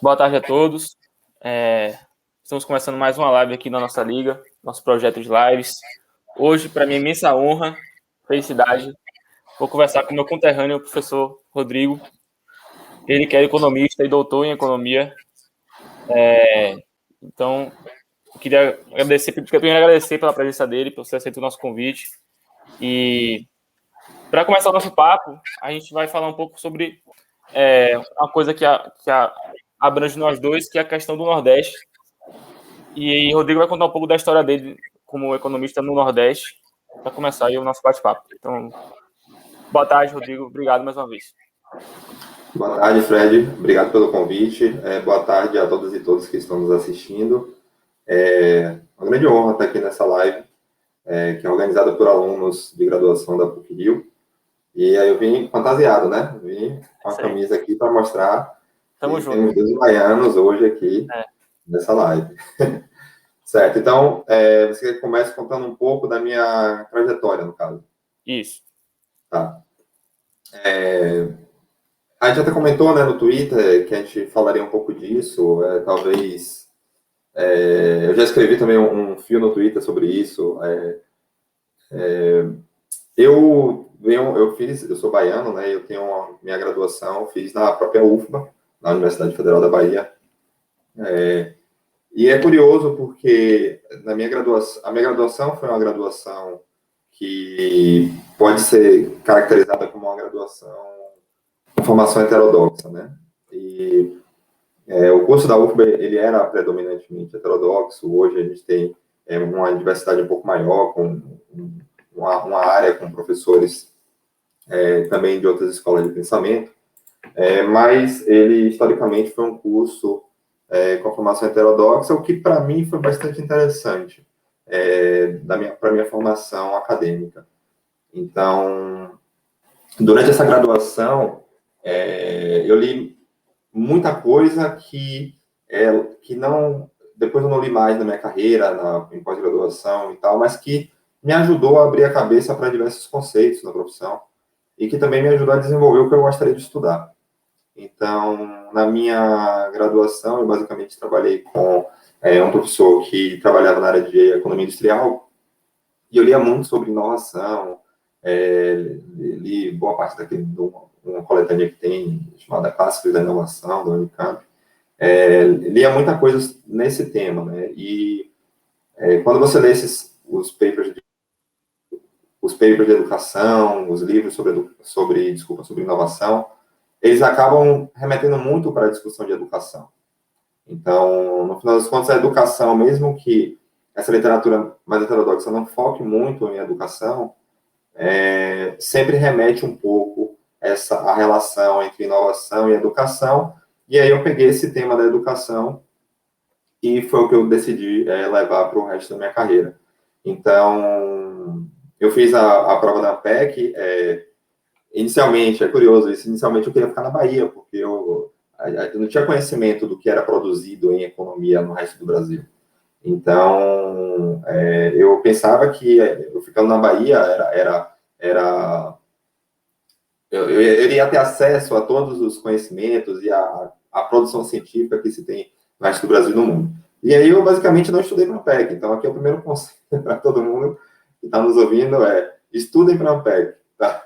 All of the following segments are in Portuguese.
Boa tarde a todos. Estamos começando mais uma live aqui na nossa liga, nosso projeto de lives. Hoje, para minha imensa honra, felicidade, vou conversar com meu conterrâneo, o professor Rodrigo. Ele que é economista e doutor em economia. Então, eu queria agradecer pela presença dele, por você aceitar o nosso convite. E para começar o nosso papo, a gente vai falar um pouco sobre uma coisa que abrange nós dois, que é a questão do Nordeste. E Rodrigo vai contar um pouco da história dele como economista no Nordeste, para começar aí o nosso bate-papo. Então, boa tarde, Rodrigo. Obrigado mais uma vez. Boa tarde, Fred. Obrigado pelo convite. Boa tarde a todas e todos que estão nos assistindo. É uma grande honra estar aqui nessa live, que é organizada por alunos de graduação da PUC-Rio. E aí eu vim fantasiado, né? Vim com a camisa aqui para mostrar que temos 2 baianos hoje aqui nessa live. Certo, então, você começa contando um pouco da minha trajetória, no caso. Isso. Tá. A gente até comentou, né, no Twitter que a gente falaria um pouco disso, talvez... eu já escrevi também um fio no Twitter sobre isso. Eu sou baiano, né, eu tenho minha graduação, fiz na própria UFBA, na Universidade Federal da Bahia. E é curioso porque a minha graduação foi uma graduação que pode ser caracterizada como uma graduação com formação heterodoxa, né? E o curso da UFBA, ele era predominantemente heterodoxo. Hoje a gente tem uma diversidade um pouco maior, com uma área com professores também de outras escolas de pensamento, mas ele, historicamente, foi um curso com a formação heterodoxa, o que, para mim, foi bastante interessante para a minha formação acadêmica. Então, durante essa graduação, eu li muita coisa que não, depois eu não li mais na minha carreira, em pós-graduação e tal, mas que me ajudou a abrir a cabeça para diversos conceitos na profissão e que também me ajudou a desenvolver o que eu gostaria de estudar. Então, na minha graduação, eu basicamente trabalhei com um professor que trabalhava na área de economia industrial, e eu lia muito sobre inovação, li boa parte daquele, uma coletânea que tem, chamada Clássicos da Inovação, da Unicamp. Lia muita coisa nesse tema, né? E quando você lê os papers de educação, os livros sobre inovação, eles acabam remetendo muito para a discussão de educação. Então, no final das contas, a educação, mesmo que essa literatura mais heterodoxa não foque muito em educação, sempre remete um pouco a relação entre inovação e educação. E aí eu peguei esse tema da educação e foi o que eu decidi levar para o resto da minha carreira. Então, eu fiz a prova da PEC. Inicialmente, é curioso isso, inicialmente eu queria ficar na Bahia, porque eu não tinha conhecimento do que era produzido em economia no resto do Brasil. Então, eu pensava que eu ficando na Bahia eu iria ter acesso a todos os conhecimentos e a produção científica que se tem no resto do Brasil e no mundo. E aí eu basicamente não estudei para a PEC. Então, aqui é o primeiro conselho para todo mundo que está nos ouvindo: estudem para a PEC, tá?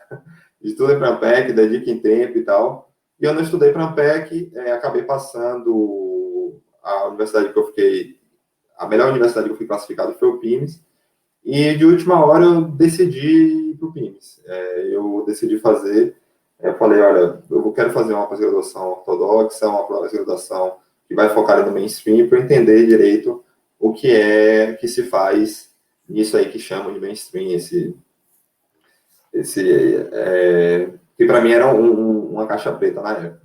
Estudem para a PEC, dediquem tempo e tal. E eu não estudei para a PEC, acabei passando a universidade que eu fiquei, a melhor universidade que eu fui classificado foi o PIMS, e de última hora eu decidi ir para o PIMS. Eu decidi fazer, eu falei, olha, eu quero fazer uma pós-graduação ortodoxa, uma pós-graduação que vai focar no mainstream, para entender direito o que se faz nisso aí que chamam de mainstream, que para mim era uma caixa preta na época.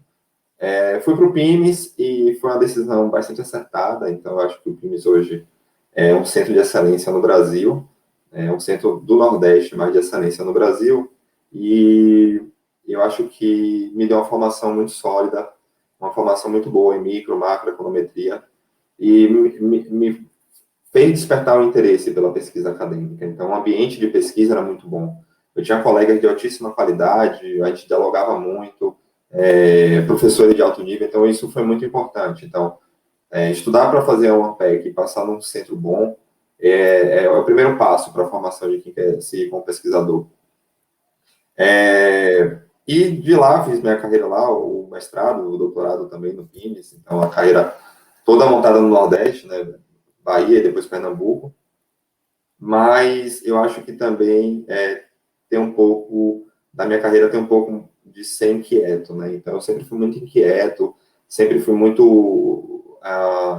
Fui para o PIMS e foi uma decisão bastante acertada. Então, eu acho que o PIMS hoje é um centro de excelência no Brasil, um centro do Nordeste, mas de excelência no Brasil, e eu acho que me deu uma formação muito sólida, uma formação muito boa em micro, macroeconometria, e me fez despertar o interesse pela pesquisa acadêmica. Então, o ambiente de pesquisa era muito bom. Eu tinha colegas de altíssima qualidade, a gente dialogava muito, professores de alto nível, então isso foi muito importante. Então, estudar para fazer uma PEC e passar num centro bom é o primeiro passo para a formação de quem quer seguir como pesquisador. E de lá, fiz minha carreira lá, o mestrado, o doutorado também no PIMES, então a carreira toda montada no Nordeste, né, Bahia e depois Pernambuco, mas eu acho que também tem um pouco, da minha carreira tem um pouco de ser inquieto, né, então eu sempre fui muito inquieto, sempre fui muito,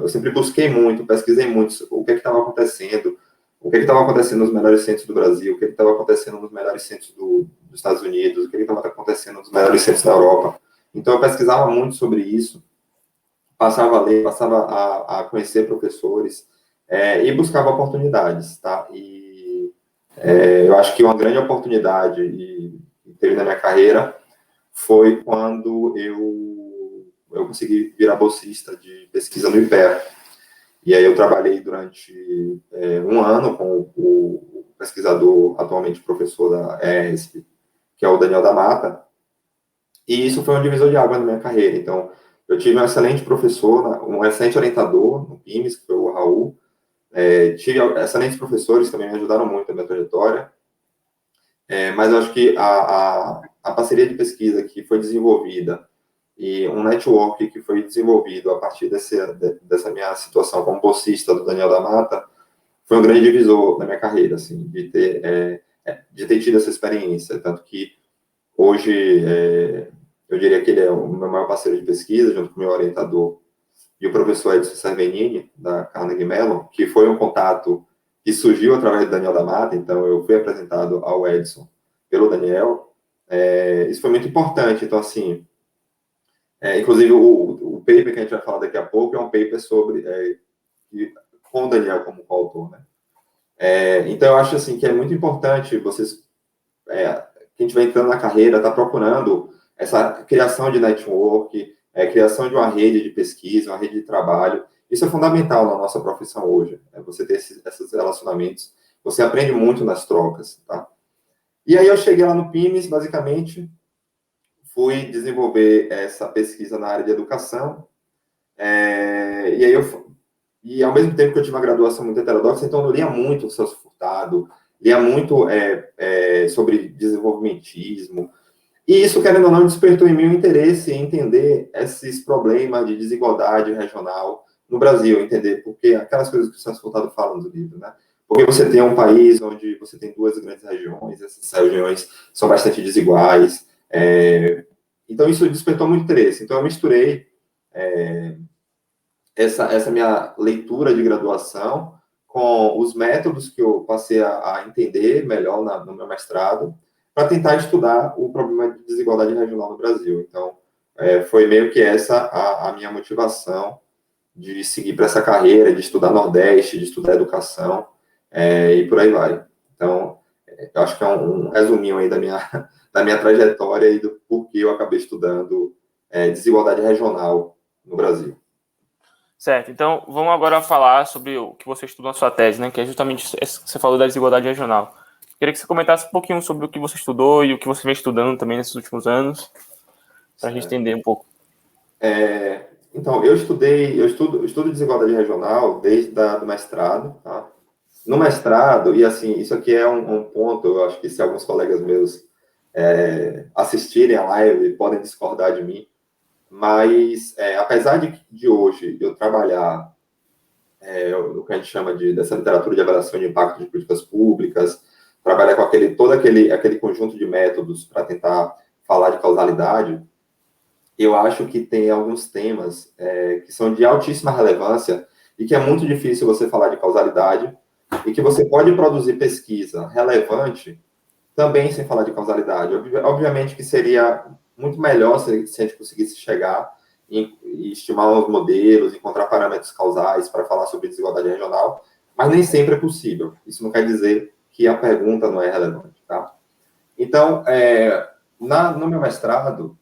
eu sempre busquei muito, pesquisei muito o que estava acontecendo, o que estava acontecendo nos melhores centros do Brasil, o que estava acontecendo nos melhores centros dos Estados Unidos, o que estava acontecendo nos melhores centros da Europa. Então, eu pesquisava muito sobre isso, passava a ler, passava a conhecer professores e buscava oportunidades, tá? E eu acho que uma grande oportunidade que teve na minha carreira foi quando eu consegui virar bolsista de pesquisa no IPEA. E aí eu trabalhei durante um ano com o pesquisador, atualmente professor da ESP, que é o Daniel da Mata, e isso foi um divisor de água na minha carreira. Então, eu tive um excelente professor, um excelente orientador no PIMES, que foi o Raul, tive excelentes professores, também me ajudaram muito na minha trajetória, mas eu acho que a parceria de pesquisa que foi desenvolvida e um network que foi desenvolvido a partir dessa minha situação como bolsista do Daniel da Mata foi um grande divisor na minha carreira, assim, de ter tido essa experiência, tanto que hoje eu diria que ele é o meu maior parceiro de pesquisa, junto com o meu orientador e o professor Edson Cervenini, da Carnegie Mellon, que foi um contato que surgiu através do Daniel da Mata, então eu fui apresentado ao Edson pelo Daniel, isso foi muito importante, então assim, inclusive, o paper que a gente vai falar daqui a pouco é um paper sobre com o Daniel como coautor, né? Então, eu acho assim que é muito importante vocês, quem estiver entrando na carreira, está procurando essa criação de network, criação de uma rede de pesquisa, uma rede de trabalho. Isso é fundamental na nossa profissão hoje, você ter esses relacionamentos. Você aprende muito nas trocas, tá? E aí eu cheguei lá no PIMES, basicamente, fui desenvolver essa pesquisa na área de educação, e ao mesmo tempo que eu tive uma graduação muito heterodoxa, então eu lia muito o Celso Furtado, lia muito sobre desenvolvimentismo, e isso, querendo ou não, despertou em mim o interesse em entender esses problemas de desigualdade regional no Brasil, entender porque aquelas coisas que o Celso Furtado fala no livro, né? Porque você tem um país onde você tem duas grandes regiões, essas regiões são bastante desiguais, então isso despertou muito interesse. Então eu misturei essa minha leitura de graduação com os métodos que eu passei a entender melhor no meu mestrado, para tentar estudar o problema de desigualdade regional no Brasil. Então, foi meio que essa a minha motivação de seguir para essa carreira, de estudar Nordeste, de estudar educação, e por aí vai. Então, eu acho que é um resuminho aí da minha trajetória e do porquê eu acabei estudando desigualdade regional no Brasil. Certo, então vamos agora falar sobre o que você estudou na sua tese, né? Que é justamente isso que você falou da desigualdade regional. Queria que você comentasse um pouquinho sobre o que você estudou e o que você vem estudando também nesses últimos anos, para a gente entender um pouco. Então, eu estudo desigualdade regional desde do mestrado, tá? No mestrado, e assim, isso aqui é um ponto, eu acho que se alguns colegas meus assistirem a live, podem discordar de mim, mas apesar de hoje eu trabalhar o que a gente chama dessa literatura de avaliação de impacto de políticas públicas, trabalhar com todo aquele conjunto de métodos para tentar falar de causalidade, eu acho que tem alguns temas que são de altíssima relevância e que é muito difícil você falar de causalidade e que você pode produzir pesquisa relevante também sem falar de causalidade. Obviamente que seria muito melhor se a gente conseguisse chegar e estimar os modelos, encontrar parâmetros causais para falar sobre desigualdade regional, mas nem sempre é possível. Isso não quer dizer que a pergunta não é relevante, tá? Então, no meu mestrado,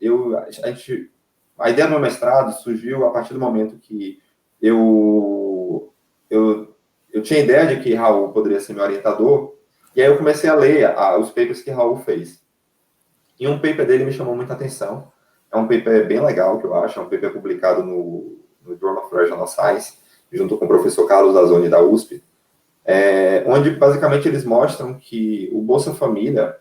a ideia do meu mestrado surgiu a partir do momento que eu tinha a ideia de que Raul poderia ser meu orientador, e aí eu comecei a ler os papers que Raul fez. E um paper dele me chamou muita atenção, É um paper bem legal, que eu acho, é um paper publicado no Journal of Regional Science, junto com o professor Carlos Azzoni, da USP, onde, basicamente, eles mostram que o Bolsa Família,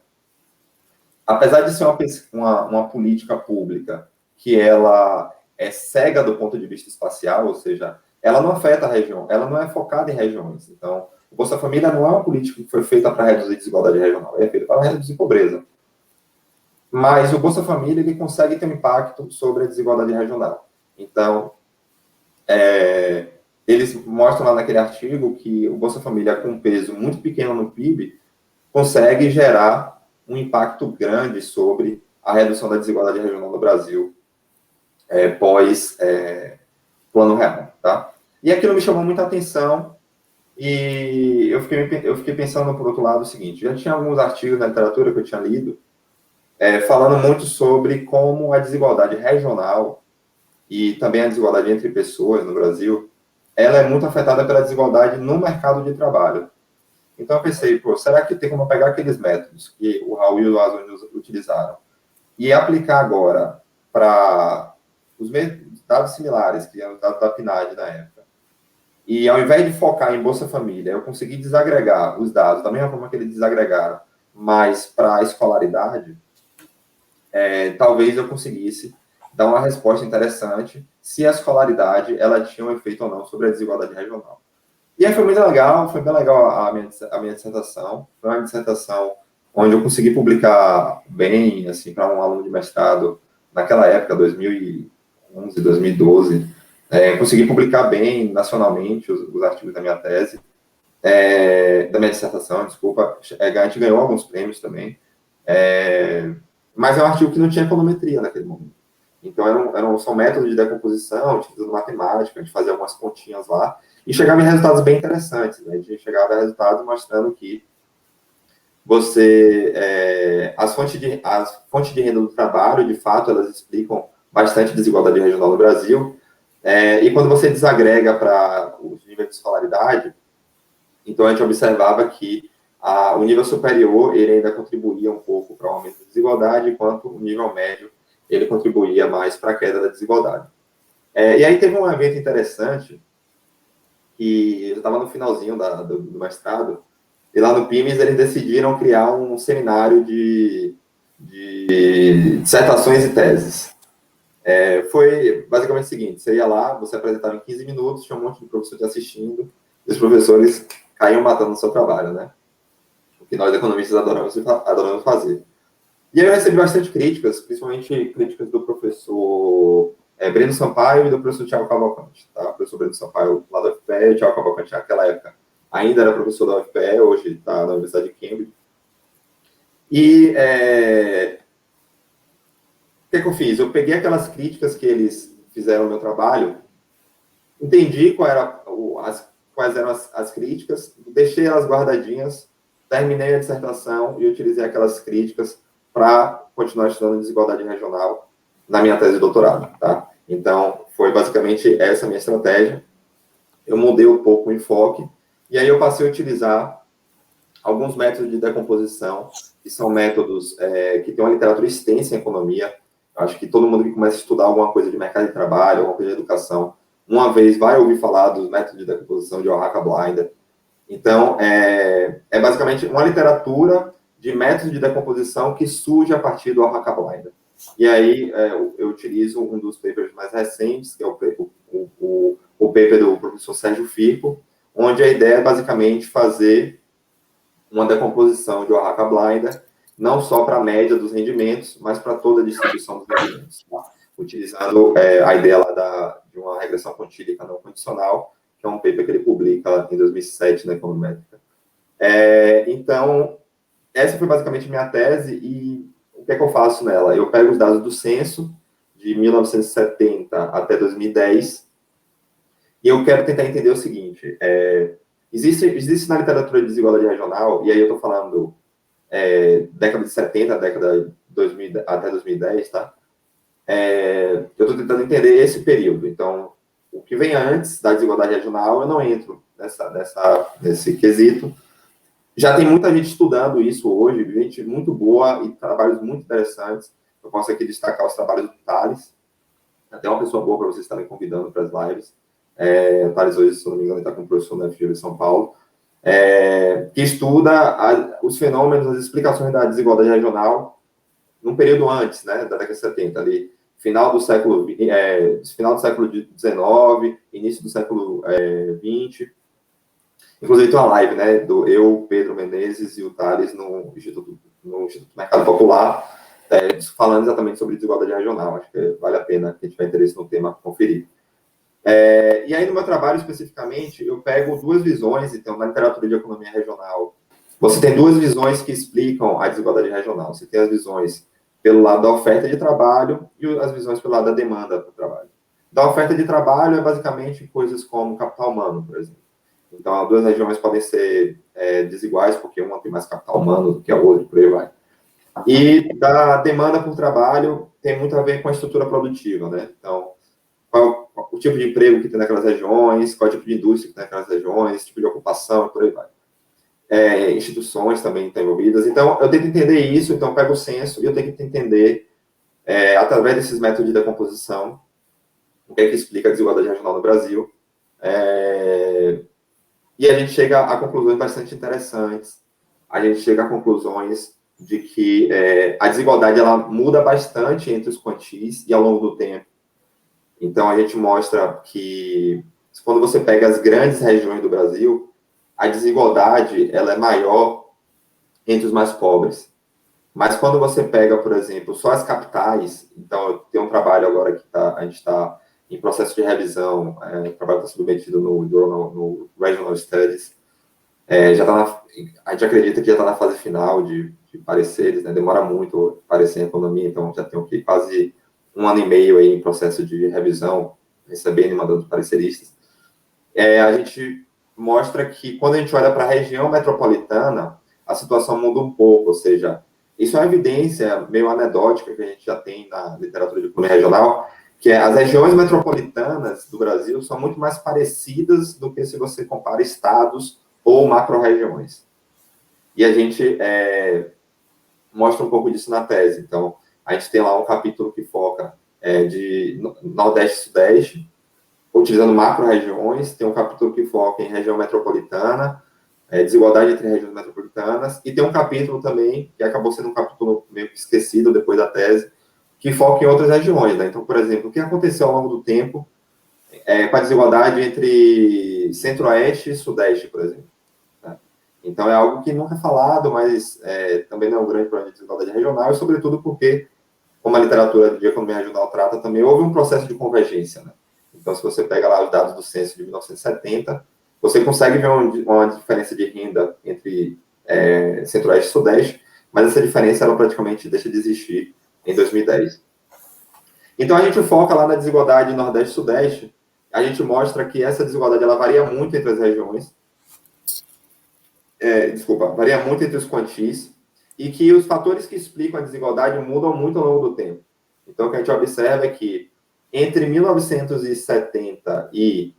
apesar de ser uma política pública que ela é cega do ponto de vista espacial, ou seja, ela não afeta a região, ela não é focada em regiões. Então, o Bolsa Família não é uma política que foi feita para reduzir desigualdade regional, é feita para reduzir pobreza. Mas o Bolsa Família, ele consegue ter um impacto sobre a desigualdade regional. Então, eles mostram lá naquele artigo que o Bolsa Família, com um peso muito pequeno no PIB, consegue gerar um impacto grande sobre a redução da desigualdade regional no Brasil pós Plano Real, tá? E aquilo me chamou muita atenção e eu fiquei pensando, por outro lado, o seguinte: já tinha alguns artigos na literatura que eu tinha lido falando muito sobre como a desigualdade regional e também a desigualdade entre pessoas no Brasil, ela é muito afetada pela desigualdade no mercado de trabalho. Então eu pensei, será que tem como pegar aqueles métodos que o Raul e o Azzoni utilizaram e aplicar agora para os dados similares, que é o dado da PNAD na época, e ao invés de focar em Bolsa Família, eu consegui desagregar os dados da mesma forma que eles desagregaram, mas para a escolaridade, talvez eu conseguisse dar uma resposta interessante se a escolaridade ela tinha um efeito ou não sobre a desigualdade regional. E aí foi muito legal, foi bem legal a minha dissertação. Foi uma dissertação onde eu consegui publicar bem, assim, para um aluno de mestrado, naquela época, 2011, 2012. Consegui publicar bem nacionalmente os artigos da minha tese, da minha dissertação, desculpa. A gente ganhou alguns prêmios também. Mas é um artigo que não tinha econometria naquele momento. Então, são métodos de decomposição, utilizando matemática, a gente fazia algumas continhas lá, e chegava em resultados bem interessantes, né? A gente chegava a resultados mostrando que as fontes de renda do trabalho, de fato, elas explicam bastante desigualdade regional no Brasil, e quando você desagrega para os níveis de escolaridade, então a gente observava que o nível superior, ele ainda contribuía um pouco para o aumento da desigualdade, enquanto o nível médio, ele contribuía mais para a queda da desigualdade. E aí teve um evento interessante, que eu estava no finalzinho do mestrado, e lá no PIMES eles decidiram criar um seminário de dissertações e teses. Foi basicamente o seguinte: você ia lá, você apresentava em 15 minutos, tinha um monte de professor te assistindo, e os professores caíam matando no seu trabalho, né? O que nós economistas adoramos fazer. E aí eu recebi bastante críticas, principalmente críticas do professor Breno Sampaio e do professor Thiago Cavalcante. Tá? O professor Breno Sampaio lá da UFPE, e o Thiago Cavalcante naquela época ainda era professor da UFPE, hoje está na Universidade de Cambridge. E o que eu fiz? Eu peguei aquelas críticas que eles fizeram no meu trabalho, entendi quais eram as críticas, deixei elas guardadinhas, terminei a dissertação e utilizei aquelas críticas para continuar estudando desigualdade regional na minha tese de doutorado, tá? Então, foi basicamente essa a minha estratégia. Eu mudei um pouco o enfoque, e aí eu passei a utilizar alguns métodos de decomposição, que são métodos que tem uma literatura extensa em economia. Acho que todo mundo que começa a estudar alguma coisa de mercado de trabalho, alguma coisa de educação, uma vez vai ouvir falar dos métodos de decomposição de Oaxaca Blinder. Então, é basicamente uma literatura de métodos de decomposição que surge a partir do Oaxaca Blinder. E aí eu utilizo um dos papers mais recentes, que é o paper do professor Sérgio Firpo, onde a ideia é basicamente fazer uma decomposição de Oaxaca Blinder, não só para a média dos rendimentos, mas para toda a distribuição dos rendimentos, tá? Utilizando a ideia lá de uma regressão contílica não condicional, que é um paper que ele publica em 2007 na Econométrica. Então, essa foi basicamente minha tese, e o que é que eu faço nela? Eu pego os dados do censo, de 1970 até 2010, e eu quero tentar entender o seguinte: existe na literatura de desigualdade regional, e aí eu estou falando década de 70, década de 2000, até 2010, tá? Eu estou tentando entender esse período. Então, o que vem antes da desigualdade regional, eu não entro nesse quesito. Já tem muita gente estudando isso hoje, gente muito boa e trabalhos muito interessantes. eu posso aqui destacar os trabalhos do Thales, até uma pessoa boa para vocês estarem convidando para as lives. O Thales hoje, se eu não me engano, está como professor na FGV de São Paulo, que estuda os fenômenos, as explicações da desigualdade regional num período antes, né, da década de 70, ali, final do século XIX, início do século XX. Inclusive, tem uma live, né, do Pedro Menezes e o Thales no Instituto Mercado Popular, falando exatamente sobre desigualdade regional. Acho que vale a pena, quem tiver interesse no tema, conferir. E aí, no meu trabalho, especificamente, eu pego duas visões, então, na literatura de economia regional, você tem duas visões que explicam a desigualdade regional. Você tem as visões pelo lado da oferta de trabalho e as visões pelo lado da demanda do trabalho. Da oferta de trabalho é basicamente coisas como capital humano, por exemplo. Então, as duas regiões podem ser desiguais, porque uma tem mais capital humano do que a outra, por aí vai. E da demanda por trabalho tem muito a ver com a estrutura produtiva, né? Então, qual o tipo de emprego que tem naquelas regiões, qual é o tipo de indústria que tem naquelas regiões, tipo de ocupação, e por aí vai. Instituições também estão envolvidas. Então, eu tento entender isso, então eu pego o censo e eu tenho que entender, através desses métodos de decomposição, o que é que explica a desigualdade regional no Brasil. E a gente chega a conclusões bastante interessantes. A gente chega a conclusões de que a desigualdade ela muda bastante entre os quantis e ao longo do tempo. Então, a gente mostra que, quando você pega as grandes regiões do Brasil, a desigualdade ela é maior entre os mais pobres. Mas quando você pega, por exemplo, só as capitais, então eu tenho um trabalho agora que a gente está em processo de revisão, o trabalho está submetido no Regional Studies, a gente acredita que já está na fase final de pareceres, né? Demora muito parecer em economia, então já tem quase 1 ano e meio aí em processo de revisão, recebendo e mandando pareceristas. A gente mostra que quando a gente olha para a região metropolitana, a situação muda um pouco, ou seja, isso é uma evidência meio anedótica que a gente já tem na literatura de economia regional, que as regiões metropolitanas do Brasil são muito mais parecidas do que se você compara estados ou macro-regiões. E a gente mostra um pouco disso na tese. Então, a gente tem lá um capítulo que foca de Nordeste e Sudeste, utilizando macro-regiões, tem um capítulo que foca em região metropolitana, desigualdade entre regiões metropolitanas, e tem um capítulo também, que acabou sendo um capítulo meio que esquecido depois da tese, que foca em outras regiões, né? Então, por exemplo, o que aconteceu ao longo do tempo com a desigualdade entre Centro-Oeste e Sudeste, por exemplo. Né? Então, é algo que nunca é falado, mas também não é um grande problema de desigualdade regional, e sobretudo porque, como a literatura de economia regional trata também, houve um processo de convergência, né? Então, se você pega lá os dados do censo de 1970, você consegue ver uma diferença de renda entre Centro-Oeste e Sudeste, mas essa diferença ela praticamente deixa de existir em 2010. Então, a gente foca lá na desigualdade Nordeste e Sudeste, a gente mostra que essa desigualdade ela varia muito entre as regiões, varia muito entre os quantis, e que os fatores que explicam a desigualdade mudam muito ao longo do tempo. Então, o que a gente observa é que entre 1970 e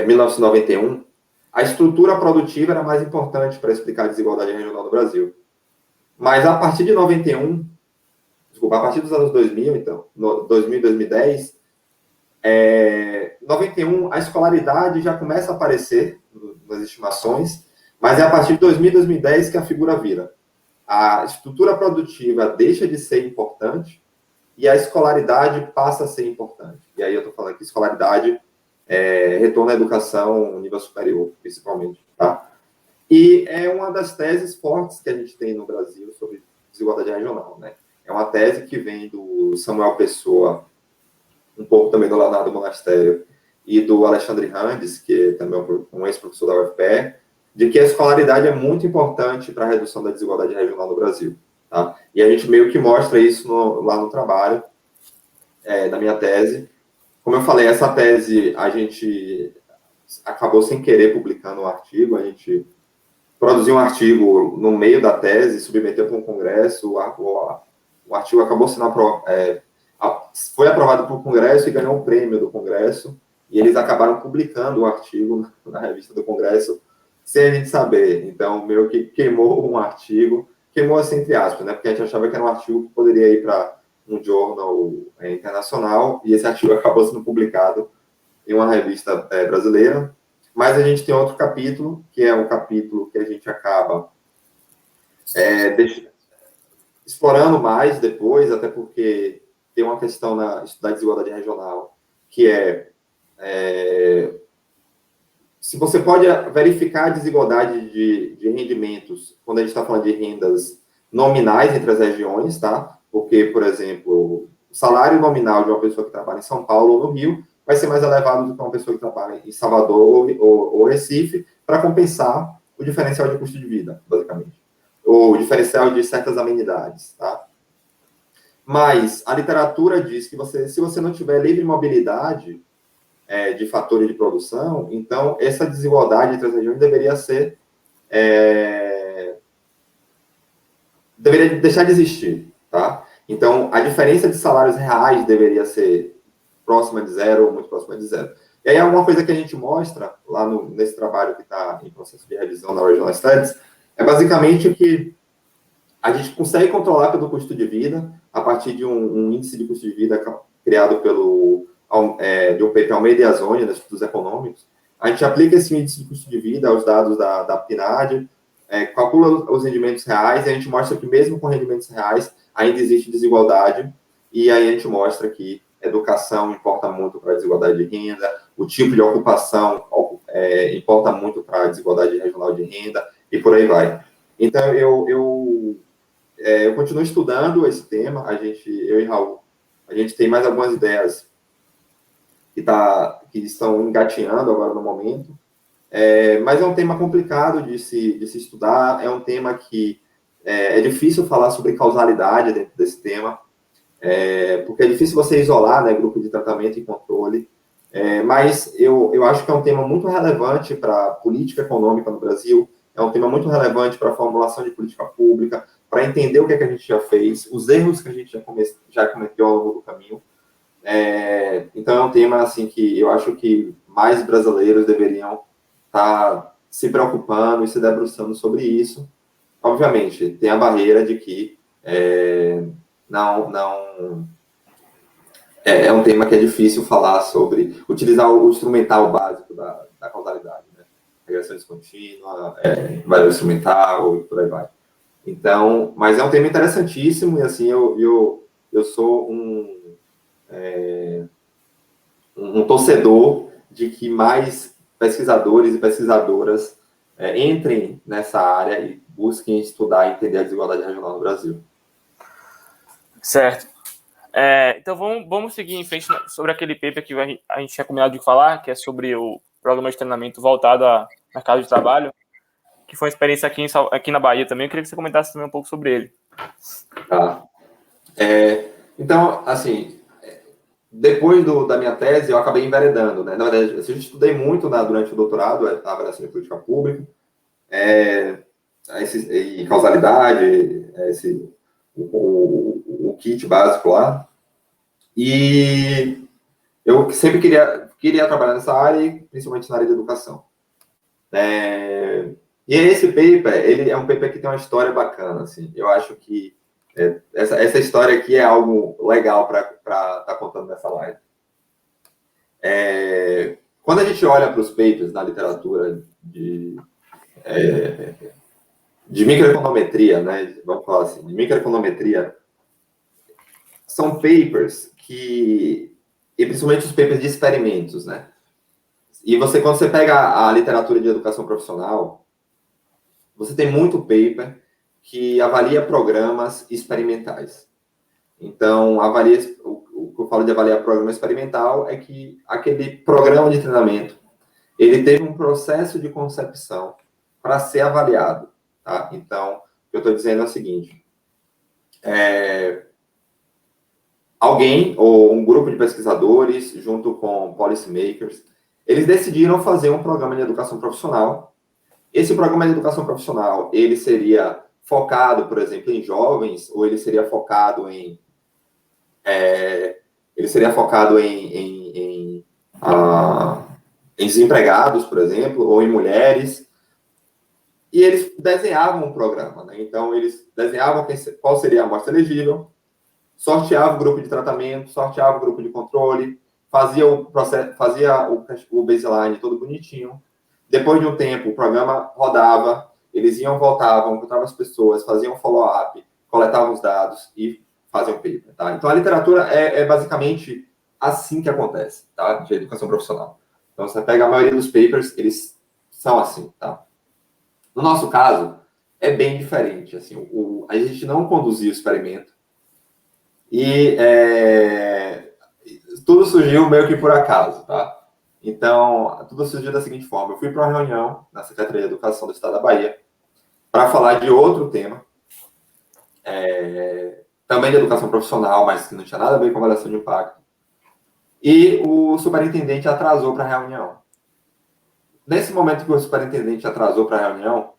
1991, a estrutura produtiva era mais importante para explicar a desigualdade regional no Brasil. Mas a partir de 91, a partir dos anos 2000, então, 2000 e 2010, 91, a escolaridade já começa a aparecer nas estimações, mas é a partir de 2000 e 2010 que a figura vira. A estrutura produtiva deixa de ser importante e a escolaridade passa a ser importante. E aí eu estou falando que escolaridade retorno à educação nível superior, principalmente. Tá? E é uma das teses fortes que a gente tem no Brasil sobre desigualdade regional. Né? É uma tese que vem do Samuel Pessoa, um pouco também do Leonardo Monastério, e do Alexandre Randes, que é também um ex-professor da UFPE, de que a escolaridade é muito importante para a redução da desigualdade regional no Brasil. Tá? E a gente meio que mostra isso lá no trabalho da minha tese. Como eu falei, essa tese a gente acabou sem querer publicando um artigo, a gente produziu um artigo no meio da tese, submeteu para um congresso, o artigo acabou sendo foi aprovado por Congresso e ganhou um prêmio do Congresso, e eles acabaram publicando o artigo na revista do Congresso sem a gente saber. Então, meio que queimou um artigo queimou assim, entre aspas, né? Porque a gente achava que era um artigo que poderia ir para um jornal internacional, e esse artigo acabou sendo publicado em uma revista brasileira. Mas a gente tem outro capítulo, que é um capítulo que a gente acaba explorando mais depois, até porque tem uma questão na estudar desigualdade regional, que se você pode verificar a desigualdade de rendimentos, quando a gente está falando de rendas nominais entre as regiões, tá? Porque, por exemplo, o salário nominal de uma pessoa que trabalha em São Paulo ou no Rio vai ser mais elevado do que uma pessoa que trabalha em Salvador ou Recife, para compensar o diferencial de custo de vida, basicamente. Ou o diferencial de certas amenidades, tá? Mas a literatura diz que se você não tiver livre mobilidade de fatores de produção, então essa desigualdade entre as regiões deveria deixar de existir, tá? Então, a diferença de salários reais deveria ser próxima de zero ou muito próxima de zero. E aí, uma coisa que a gente mostra lá nesse trabalho que está em processo de revisão na Regional Studies é basicamente que a gente consegue controlar pelo custo de vida a partir de um índice de custo de vida criado de um paper Almeida e Azônia, dos estudos econômicos. A gente aplica esse índice de custo de vida aos dados da PNAD, calcula os rendimentos reais, e a gente mostra que mesmo com rendimentos reais ainda existe desigualdade, e aí a gente mostra que educação importa muito para a desigualdade de renda, o tipo de ocupação importa muito para a desigualdade regional de renda, e por aí vai. Então, eu continuo estudando esse tema, eu e Raul, a gente tem mais algumas ideias que estão engatinhando agora no momento, mas é um tema complicado de se estudar, é um tema que é difícil falar sobre causalidade dentro desse tema, porque é difícil você isolar, né, grupo de tratamento e controle, mas eu acho que é um tema muito relevante para a política econômica no Brasil, é um tema muito relevante para a formulação de política pública, para entender o que a gente já fez, os erros que a gente já cometeu ao longo do caminho. Então, é um tema assim, que eu acho que mais brasileiros deveriam estar se preocupando e se debruçando sobre isso. Obviamente, tem a barreira de que é um tema que é difícil falar sobre, utilizar o instrumental básico da causalidade, né? Regressão descontínua, variável instrumental e por aí vai. Então, mas é um tema interessantíssimo e assim, eu sou um torcedor de que mais pesquisadores e pesquisadoras entrem nessa área e busquem estudar e entender a desigualdade regional no Brasil. Certo. Então, vamos seguir em frente sobre aquele paper que a gente tinha combinado de falar, que é sobre o programa de treinamento voltado a mercado de trabalho, que foi uma experiência aqui na Bahia também. Eu queria que você comentasse também um pouco sobre ele. Tá. Então, assim, depois da minha tese, eu acabei enveredando, né? Na verdade, eu estudei muito durante o doutorado, a avaliação de política pública, e causalidade, o kit básico lá. E eu sempre queria trabalhar nessa área, principalmente na área de educação. E esse paper, ele é um paper que tem uma história bacana, assim. Eu acho que essa história aqui é algo legal para estar contando nessa live. Quando a gente olha para os papers na literatura de microeconometria, né, vamos falar assim, de microeconometria, são papers e principalmente os papers de experimentos, né? E quando você pega a literatura de educação profissional, você tem muito paper que avalia programas experimentais. Então, o que eu falo de avaliar programa experimental é que aquele programa de treinamento, ele teve um processo de concepção para ser avaliado. Tá? Então, o que eu estou dizendo é o seguinte, alguém ou um grupo de pesquisadores, junto com policymakers, eles decidiram fazer um programa de educação profissional. Esse programa de educação profissional, ele seria focado, por exemplo, em jovens, ou ele seria focado em desempregados, por exemplo, ou em mulheres. e eles desenhavam um programa, né? Então, eles desenhavam qual seria a amostra elegível, sorteava o grupo de tratamento, sorteava o grupo de controle, fazia o processo, fazia o baseline todo bonitinho. Depois de um tempo, o programa rodava, eles iam, voltavam, encontravam as pessoas, faziam follow-up, coletavam os dados e faziam paper, tá? Então, a literatura é basicamente assim que acontece, tá? De educação profissional. Então, você pega a maioria dos papers, eles são assim, tá? No nosso caso, é bem diferente. Assim, a gente não conduzia o experimento e tudo surgiu meio que por acaso, tá? Então, tudo surgiu da seguinte forma. Eu fui para uma reunião na Secretaria de Educação do Estado da Bahia para falar de outro tema, também de educação profissional, mas que não tinha nada a ver com avaliação de impacto. E o superintendente atrasou para a reunião. Nesse momento que o superintendente atrasou para a reunião,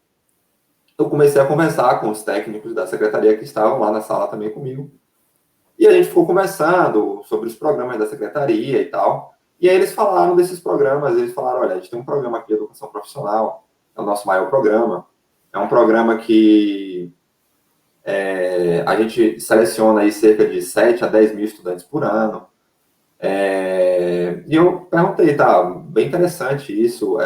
eu comecei a conversar com os técnicos da secretaria que estavam lá na sala também comigo. E a gente ficou conversando sobre os programas da secretaria e tal. E aí eles falaram desses programas, eles falaram, olha, a gente tem um programa aqui de educação profissional, é o nosso maior programa. É um programa que a gente seleciona aí cerca de 7 a 10 mil estudantes por ano. E eu perguntei, tá, bem interessante isso.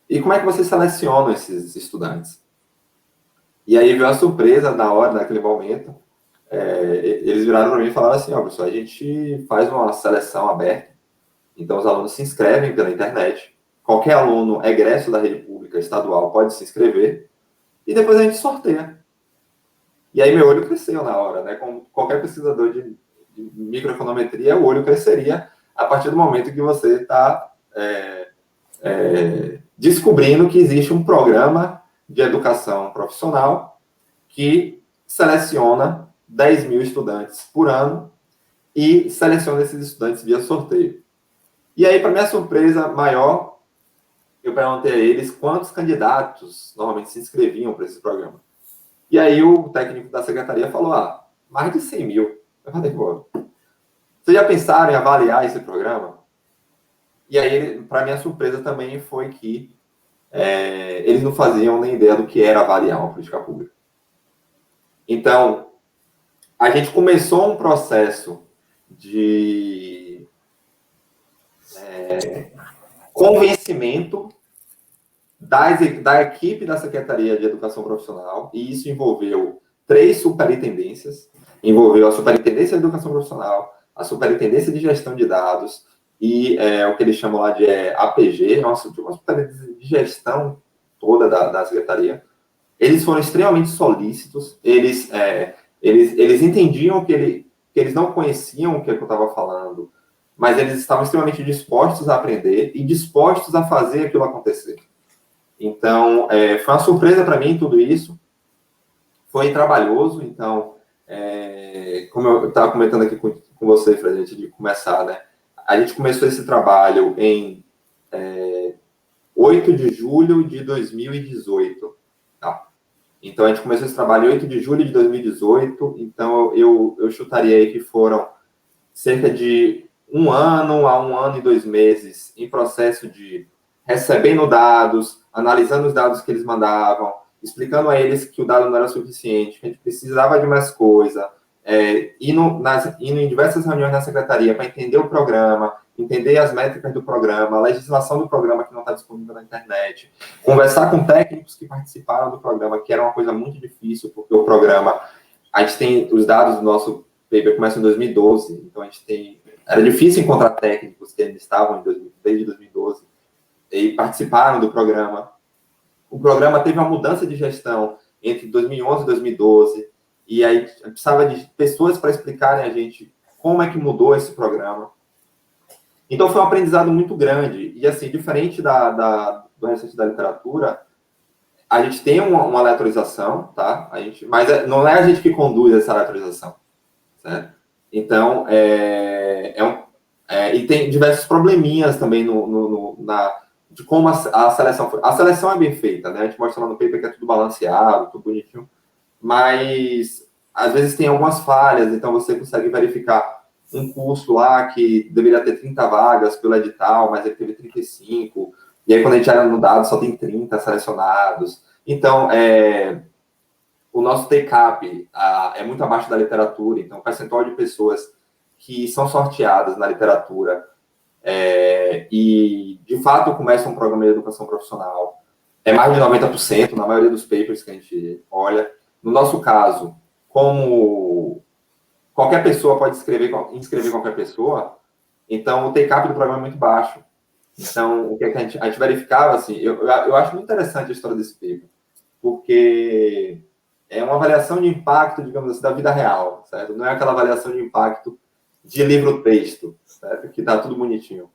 E como é que vocês selecionam esses estudantes? E aí veio a surpresa na hora, naquele momento. Eles viraram para mim e falaram assim, ó, pessoal, a gente faz uma seleção aberta, então os alunos se inscrevem pela internet, qualquer aluno egresso da rede pública estadual pode se inscrever, e depois a gente sorteia. E aí meu olho cresceu na hora, né? Como qualquer pesquisador de microeconometria, o olho cresceria a partir do momento que você está descobrindo que existe um programa de educação profissional que seleciona 10 mil estudantes por ano e seleciona esses estudantes via sorteio. E aí, para minha surpresa maior, eu perguntei a eles quantos candidatos normalmente se inscreviam para esse programa. E aí o técnico da secretaria falou, mais de 100 mil. Eu falei, pô, vocês já pensaram em avaliar esse programa? E aí, para minha surpresa também foi que eles não faziam nem ideia do que era avaliar uma política pública. Então, a gente começou um processo de convencimento da equipe da Secretaria de Educação Profissional, e isso envolveu 3 superintendências, envolveu a Superintendência de Educação Profissional, a Superintendência de Gestão de Dados e o que eles chamam lá de APG, uma superintendência de gestão toda da Secretaria. Eles foram extremamente solícitos, eles entendiam que eles não conheciam o que eu estava falando, mas eles estavam extremamente dispostos a aprender e dispostos a fazer aquilo acontecer. Então, foi uma surpresa para mim tudo isso, foi trabalhoso, então, como eu estava comentando aqui com você, Fred, antes de começar, né? A gente começou esse trabalho em 8 de julho de 2018, tá? Então, a gente começou esse trabalho em 8 de julho de 2018, então eu chutaria aí que foram cerca de 1 ano a 1 ano e 2 meses em processo de recebendo dados, analisando os dados que eles mandavam, explicando a eles que o dado não era suficiente, que a gente precisava de mais coisa, indo em diversas reuniões na secretaria para entender o programa, entender as métricas do programa, a legislação do programa que não está disponível na internet, conversar com técnicos que participaram do programa, que era uma coisa muito difícil, porque o programa, a gente tem os dados do nosso paper, começa em 2012, então a gente era difícil encontrar técnicos que ainda estavam desde 2012 e participaram do programa. O programa teve uma mudança de gestão entre 2011 e 2012, e aí precisava de pessoas para explicarem a gente como é que mudou esse programa. Então, foi um aprendizado muito grande. E, assim, diferente do restante da literatura, a gente tem uma letrorização, tá? Mas não é a gente que conduz essa letrorização, certo? Então, e tem diversos probleminhas também de como a seleção foi. A seleção é bem feita, né? A gente mostra lá no paper que é tudo balanceado, tudo bonitinho, mas às vezes tem algumas falhas, então você consegue verificar um curso lá que deveria ter 30 vagas pelo edital, mas ele teve 35, e aí quando a gente olha no dado só tem 30 selecionados, Então, o nosso take-up é muito abaixo da literatura, então o percentual de pessoas que são sorteadas na literatura e, de fato, começam um programa de educação profissional é mais de 90% na maioria dos papers que a gente olha. No nosso caso, como qualquer pessoa pode inscrever qualquer pessoa, então o take-up do programa é muito baixo. Então, o que a gente verificava, assim, eu acho muito interessante a história desse paper, porque é uma avaliação de impacto, digamos assim, da vida real, certo? Não é aquela avaliação de impacto de livro-texto, certo? Que tá tudo bonitinho.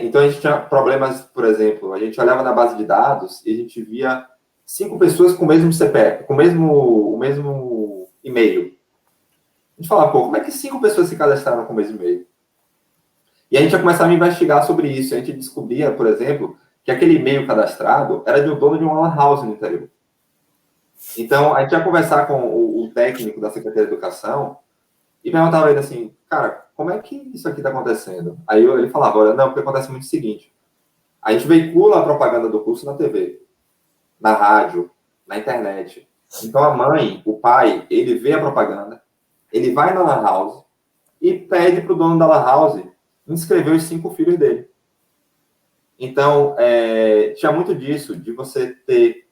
Então, a gente tinha problemas, por exemplo, a gente olhava na base de dados e a gente via 5 pessoas com o mesmo CPF, com o mesmo e-mail. A gente falava, pô, como é que 5 pessoas se cadastraram com o mesmo e-mail? E a gente ia começar a investigar sobre isso. A gente descobria, por exemplo, que aquele e-mail cadastrado era de um dono de uma lan house no interior. Então, a gente ia conversar com o técnico da Secretaria de Educação e perguntava a ele assim, cara, como é que isso aqui está acontecendo? Aí ele falava, olha, não, porque acontece muito o seguinte, a gente veicula a propaganda do curso na TV, na rádio, na internet. Então, a mãe, o pai, ele vê a propaganda, ele vai na lan house e pede para o dono da lan house inscrever os 5 filhos dele. Então, tinha muito disso, de você ter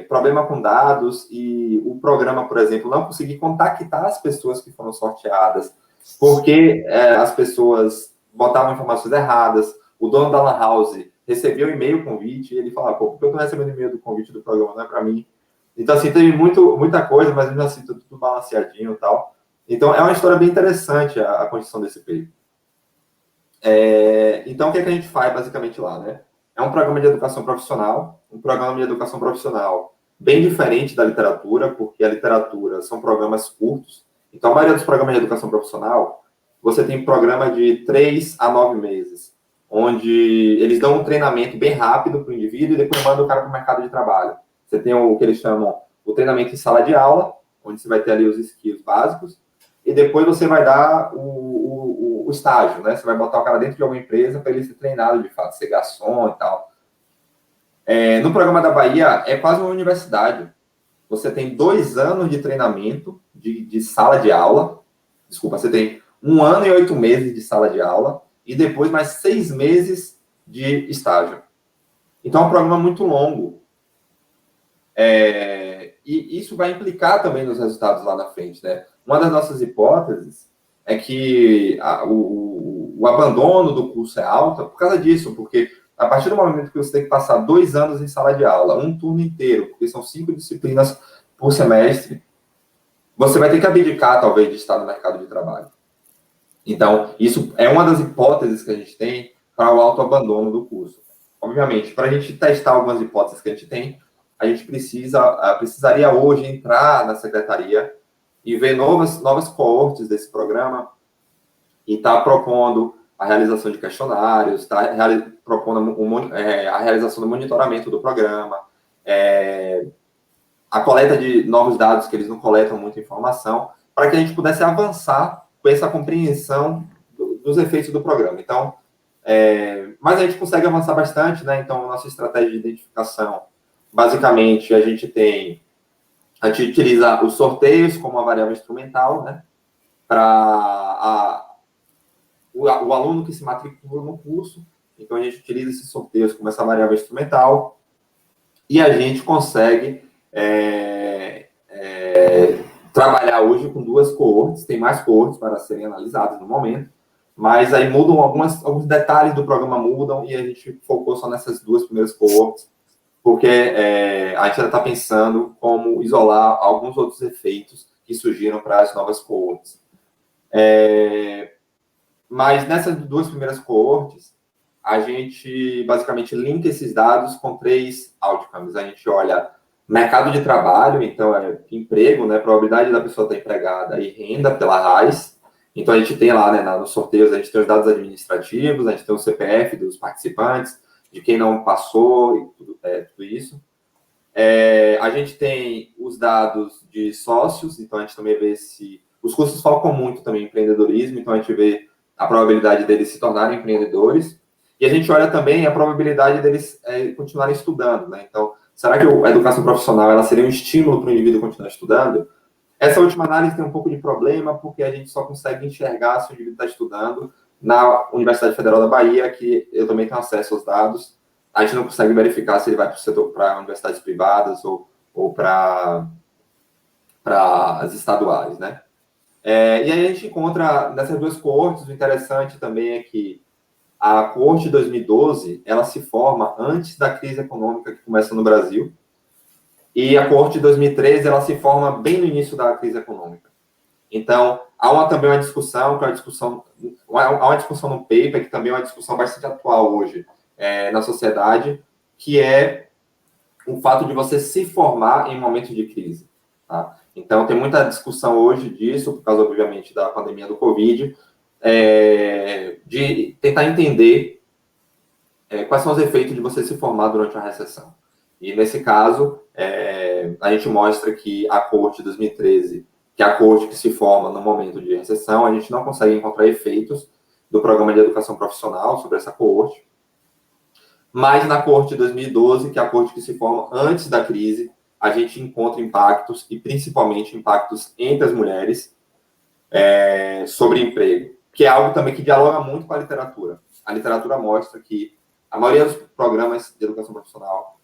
problema com dados e o programa, por exemplo, não conseguir contactar as pessoas que foram sorteadas, porque as pessoas botavam informações erradas, o dono da lan house recebeu o e-mail convite e ele falava, pô, por que eu estou recebendo e-mail do convite do programa, não é para mim? Então, assim, teve muita coisa, mas mesmo assim, tudo balanceadinho e tal. Então, é uma história bem interessante a construção desse paper. Então, o que a gente faz basicamente lá, né? É um programa de educação profissional, bem diferente da literatura, porque a literatura são programas curtos. Então, a maioria dos programas de educação profissional, você tem programa de 3 a 9 meses, onde eles dão um treinamento bem rápido para o indivíduo e depois mandam o cara para o mercado de trabalho. Você tem o que eles chamam o treinamento em sala de aula, onde você vai ter ali os skills básicos, e depois você vai dar o estágio, né? Você vai botar o cara dentro de alguma empresa para ele ser treinado, de fato, ser garçom e tal. No programa da Bahia, é quase uma universidade. Você tem 2 anos de treinamento de sala de aula. Desculpa, você tem 1 ano e 8 meses de sala de aula e depois mais 6 meses de estágio. Então, é um programa muito longo. E isso vai implicar também nos resultados lá na frente, né? Uma das nossas hipóteses é que o abandono do curso é alto por causa disso, porque a partir do momento que você tem que passar 2 anos em sala de aula, um turno inteiro, porque são 5 disciplinas por semestre, você vai ter que abdicar, talvez, de estar no mercado de trabalho. Então, isso é uma das hipóteses que a gente tem para o autoabandono do curso. Obviamente, para a gente testar algumas hipóteses que a gente tem, a gente precisaria hoje entrar na secretaria e ver novas coortes desse programa e estar propondo a realização de questionários, está propondo a realização do monitoramento do programa, a coleta de novos dados, que eles não coletam muita informação, para que a gente pudesse avançar com essa compreensão dos efeitos do programa. Então, mas a gente consegue avançar bastante, né? Então, nossa estratégia de identificação, basicamente, a gente utiliza os sorteios como uma variável instrumental, né? Para o aluno que se matricula no curso. Então, a gente utiliza esses sorteios como essa variável instrumental e a gente consegue trabalhar hoje com 2 coortes. Tem mais coortes para serem analisadas no momento, mas aí mudam alguns detalhes do programa mudam e a gente focou só nessas 2 primeiras coortes, porque a gente ainda está pensando como isolar alguns outros efeitos que surgiram para as novas coortes. Mas nessas 2 primeiras coortes, a gente basicamente linka esses dados com 3 outcomes. A gente olha mercado de trabalho, então emprego, né, probabilidade da pessoa estar empregada e renda pela RAIS. Então a gente tem lá, né, nos sorteios, a gente tem os dados administrativos, a gente tem o CPF dos participantes, de quem não passou e tudo isso. A gente tem os dados de sócios, então a gente também vê se... Os cursos focam muito também em empreendedorismo, então a gente vê a probabilidade deles se tornarem empreendedores. E a gente olha também a probabilidade deles continuarem estudando, né? Então, Será que a educação profissional ela seria um estímulo para o indivíduo continuar estudando? Essa última análise tem um pouco de problema, porque a gente só consegue enxergar se o indivíduo está estudando na Universidade Federal da Bahia, que eu também tenho acesso aos dados. A gente não consegue verificar se ele vai para o setor, para universidades privadas ou para as estaduais, né? E aí a gente encontra nessas duas coortes, o interessante também é que a coorte de 2012, ela se forma antes da crise econômica que começa no Brasil, e a coorte de 2013, ela se forma bem no início da crise econômica. Então, também uma discussão, que é há uma discussão no paper, que também é uma discussão bastante atual hoje na sociedade, que é o fato de você se formar em momentos de crise. Tá? Então, tem muita discussão hoje disso, por causa, obviamente, da pandemia do Covid, de tentar entender quais são os efeitos de você se formar durante uma recessão. E, nesse caso, a gente mostra que a coorte de 2013, que é a coorte que se forma no momento de recessão, a gente não consegue encontrar efeitos do programa de educação profissional sobre essa coorte. Mas na coorte de 2012, que é a coorte que se forma antes da crise, a gente encontra impactos, e principalmente impactos entre as mulheres, sobre emprego, que é algo também que dialoga muito com a literatura. A literatura mostra que a maioria dos programas de educação profissional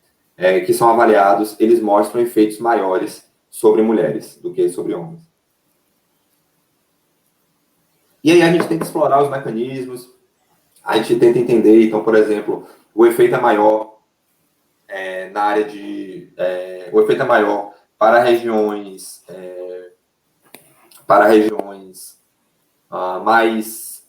que são avaliados, eles mostram efeitos maiores sobre mulheres do que sobre homens. E aí a gente tenta explorar os mecanismos, a gente tenta entender, então, por exemplo, o efeito é maior na área de... o efeito é maior para regiões mais...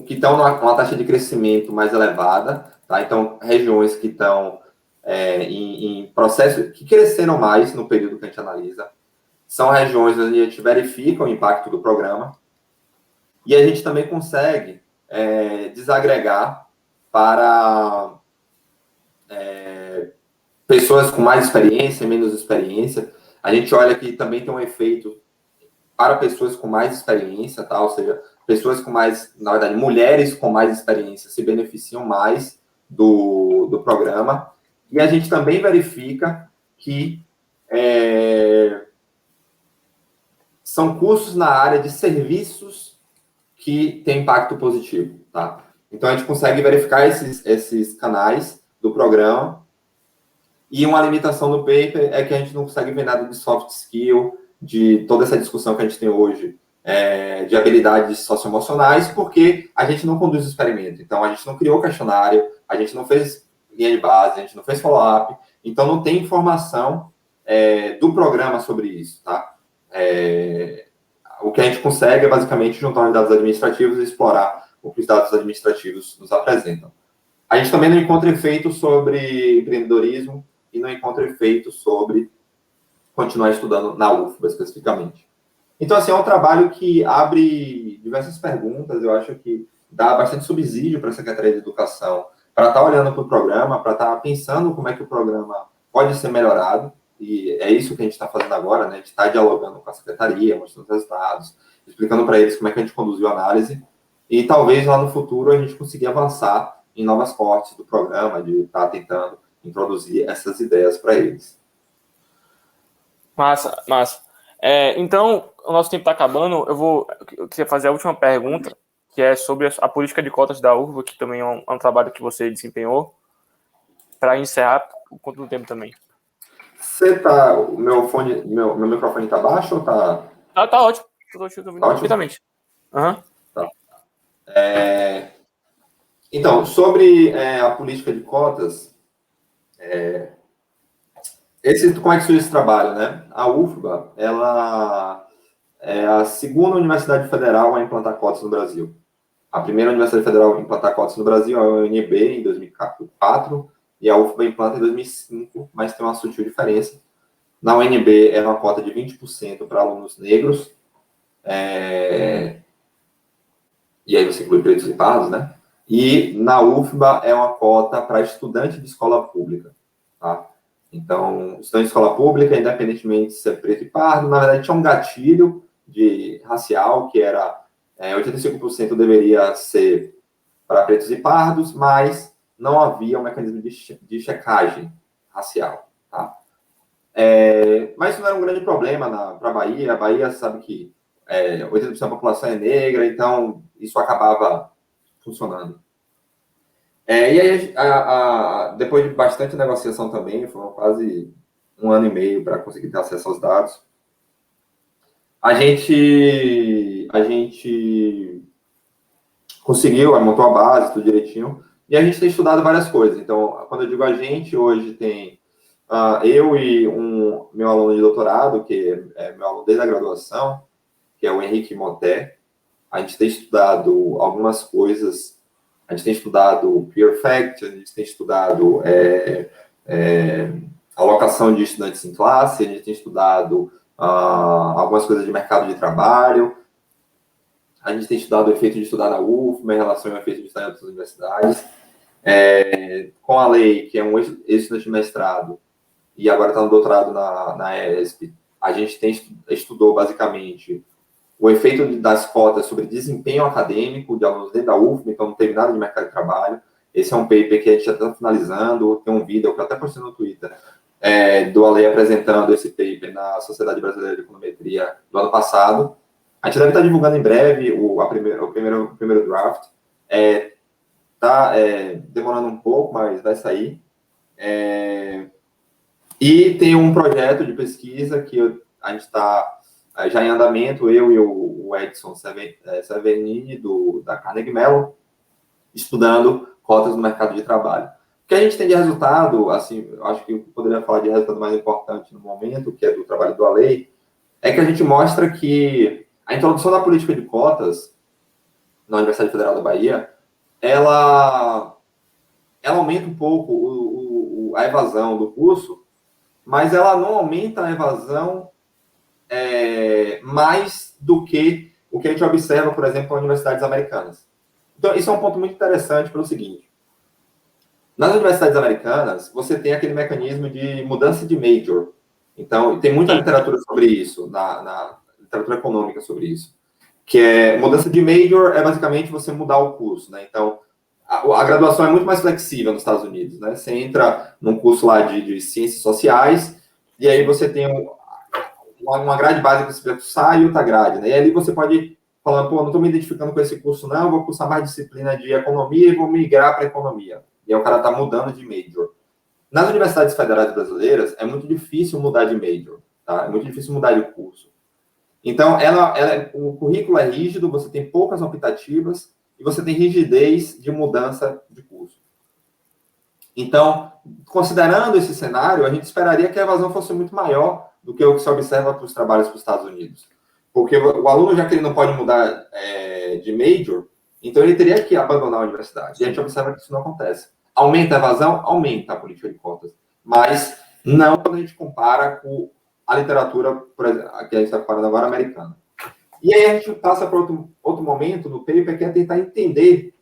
que estão numa taxa de crescimento mais elevada, tá? Então, regiões que estão em processo, que cresceram mais no período que a gente analisa, são regiões onde a gente verifica o impacto do programa, e a gente também consegue desagregar para pessoas com mais experiência, menos experiência. A gente olha que também tem um efeito para pessoas com mais experiência, tá? Ou seja, pessoas com mais, na verdade, mulheres com mais experiência se beneficiam mais do programa. E a gente também verifica que são cursos na área de serviços que têm impacto positivo, tá? Então, a gente consegue verificar esses canais do programa. E uma limitação do paper é que a gente não consegue ver nada de soft skill, de toda essa discussão que a gente tem hoje, de habilidades socioemocionais, porque a gente não conduz o experimento. Então, a gente não criou questionário, a gente não fez linha de base, a gente não fez follow-up, então não tem informação do programa sobre isso, tá? O que a gente consegue é, basicamente, juntar os dados administrativos e explorar o que os dados administrativos nos apresentam. A gente também não encontra efeito sobre empreendedorismo e não encontra efeito sobre continuar estudando na UFBA, especificamente. Então, assim, é um trabalho que abre diversas perguntas, eu acho que dá bastante subsídio para a Secretaria de Educação, para estar olhando para o programa, para estar pensando como é que o programa pode ser melhorado, e é isso que a gente está fazendo agora, né? A gente está dialogando com a Secretaria, mostrando os resultados, explicando para eles como é que a gente conduziu a análise, e talvez lá no futuro a gente consiga avançar em novas cortes do programa, de estar tentando introduzir essas ideias para eles. Massa, massa. Então, o nosso tempo está acabando. Eu queria fazer a última pergunta, que é sobre a política de cotas da UFBA, que também é um trabalho que você desempenhou, para encerrar por conta do tempo também. O meu microfone está baixo ou está... Tá ótimo. Estou ouvindo perfeitamente. Uhum. Tá. Então, sobre a política de cotas, como é que surge esse trabalho, né? A UFBA, ela é a segunda universidade federal a implantar cotas no Brasil. A primeira universidade federal a implantar cotas no Brasil é a UNB, em 2004, e a UFBA implanta em 2005, mas tem uma sutil diferença. Na UNB era uma cota de 20% para alunos negros, e aí você inclui pretos e pardos, né? E na UFBA é uma cota para estudante de escola pública, tá? Então, estudante de escola pública, independentemente de ser preto e pardo, na verdade tinha um gatilho racial, que era 85% deveria ser para pretos e pardos, mas não havia um mecanismo de checagem racial, tá? Mas isso não era um grande problema para a Bahia. A Bahia sabe que 80% da população é negra, então isso acabava funcionando. E aí, depois de bastante negociação também, foram quase 1 ano e meio para conseguir ter acesso aos dados, a gente conseguiu, montou a base, tudo direitinho, e a gente tem estudado várias coisas. Então, quando eu digo a gente, hoje tem eu e meu aluno de doutorado, que é meu aluno desde a graduação, que é o Henrique Moté. A gente tem estudado algumas coisas, a gente tem estudado Peer Fact, a gente tem estudado alocação de estudantes em classe, a gente tem estudado algumas coisas de mercado de trabalho, a gente tem estudado o efeito de estudar na UFMA em relação ao efeito de estudar em outras universidades. Com a Lei, que é um ex-estudante de mestrado, e agora está no doutorado na ESP, a gente estudou basicamente o efeito das cotas sobre desempenho acadêmico de alunos dentro da UFMA, então não teve nada de mercado de trabalho. Esse é um paper que a gente já está finalizando, tem um vídeo que eu até postei no Twitter, do Ale apresentando esse paper na Sociedade Brasileira de Econometria do ano passado. A gente deve estar divulgando em breve o primeiro draft. Está demorando um pouco, mas vai sair. E tem um projeto de pesquisa que a gente está já em andamento, eu e o Edson Severnini, da Carnegie Mellon, estudando cotas no mercado de trabalho. O que a gente tem de resultado, assim, eu acho que eu poderia falar de resultado mais importante no momento, que é do trabalho do Alei, é que a gente mostra que a introdução da política de cotas na Universidade Federal da Bahia, ela aumenta um pouco a evasão do curso, mas ela não aumenta a evasão mais do que o que a gente observa, por exemplo, em universidades americanas. Então, isso é um ponto muito interessante pelo seguinte. Nas universidades americanas, você tem aquele mecanismo de mudança de major. Então, tem muita literatura sobre isso, na literatura econômica sobre isso. Que mudança de major é basicamente você mudar o curso, né? Então, a graduação é muito mais flexível nos Estados Unidos, né? Você entra num curso lá de ciências sociais, e aí você tem uma grade básica, você sai e outra grade, né? E ali você pode falar, não estou me identificando com esse curso, não, vou cursar mais disciplina de economia e vou migrar para economia. E aí o cara está mudando de major. Nas universidades federais brasileiras, é muito difícil mudar de major, tá? É muito difícil mudar de curso. Então, o currículo é rígido, você tem poucas optativas e você tem rigidez de mudança de curso. Então, considerando esse cenário, a gente esperaria que a evasão fosse muito maior do que o que se observa para os trabalhos para os Estados Unidos. Porque o aluno, já que ele não pode mudar de major, então ele teria que abandonar a universidade. E a gente observa que isso não acontece. Aumenta a evasão? Aumenta a política de cotas. Mas não quando a gente compara com a literatura, por exemplo, que a gente está comparando agora, americana. E aí a gente passa para outro momento no paper, que é tentar entender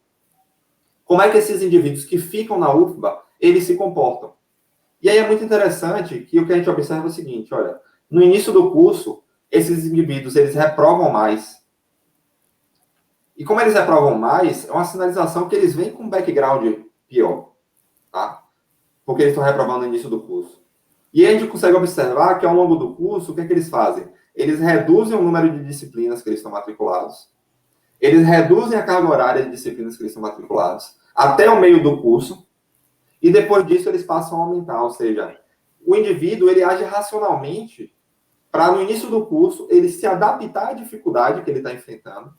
como é que esses indivíduos que ficam na UFBA, eles se comportam. E aí é muito interessante que o que a gente observa é o seguinte, olha, no início do curso, esses indivíduos, eles reprovam mais. E como eles reprovam mais, é uma sinalização que eles vêm com um background pior, tá? Porque eles estão reprovando no início do curso. E aí a gente consegue observar que ao longo do curso, o que é que eles fazem? Eles reduzem o número de disciplinas que eles estão matriculados, eles reduzem a carga horária de disciplinas que eles estão matriculados, até o meio do curso, e depois disso eles passam a aumentar, ou seja, o indivíduo ele age racionalmente para no início do curso ele se adaptar à dificuldade que ele está enfrentando,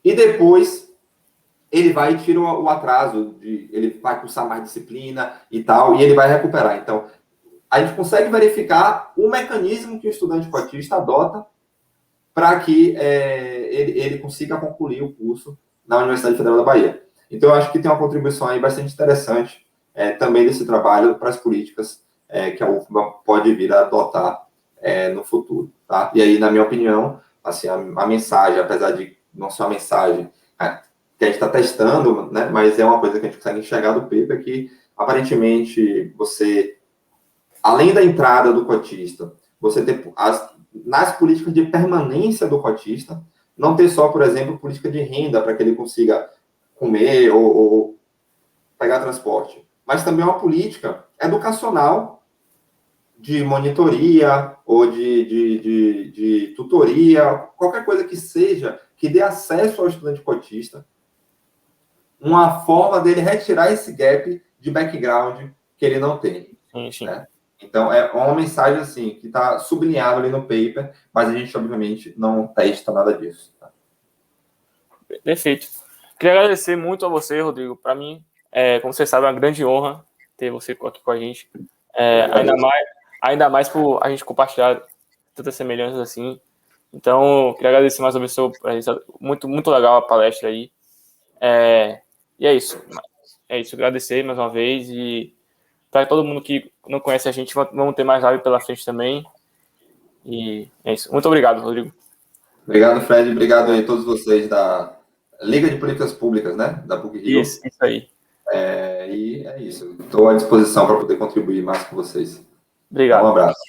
e depois ele vai e tira o atraso, ele vai cursar mais disciplina e tal, e ele vai recuperar. Então, a gente consegue verificar o mecanismo que o estudante cotista adota para que ele consiga concluir o curso na Universidade Federal da Bahia. Então, eu acho que tem uma contribuição aí bastante interessante também desse trabalho para as políticas que a UFBA pode vir a adotar no futuro. Tá? E aí, na minha opinião, assim, a mensagem, apesar de não ser uma mensagem que a gente está testando, né, mas é uma coisa que a gente consegue enxergar do paper, que aparentemente você, além da entrada do cotista, você ter nas políticas de permanência do cotista, não ter só, por exemplo, política de renda para que ele consiga comer ou pegar transporte, mas também uma política educacional de monitoria ou de tutoria, qualquer coisa que seja, que dê acesso ao estudante cotista, uma forma dele retirar esse gap de background que ele não tem. Sim. Né? Então, é uma mensagem assim, que está sublinhada ali no paper, mas a gente, obviamente, não testa nada disso. Tá? Perfeito. Queria agradecer muito a você, Rodrigo. Para mim, como você sabe, é uma grande honra ter você aqui com a gente. Ainda mais por a gente compartilhar tantas semelhanças assim. Então, queria agradecer mais uma vez a sua presença. Muito, muito legal a palestra aí. E é isso. É isso. Agradecer mais uma vez. E para todo mundo que não conhece a gente, vamos ter mais live pela frente também. E é isso. Muito obrigado, Rodrigo. Obrigado, Fred. Obrigado aí a todos vocês da Liga de Políticas Públicas, né? Da PUC-Rio. Isso aí. E é isso. Estou à disposição para poder contribuir mais com vocês. Obrigado. Um abraço.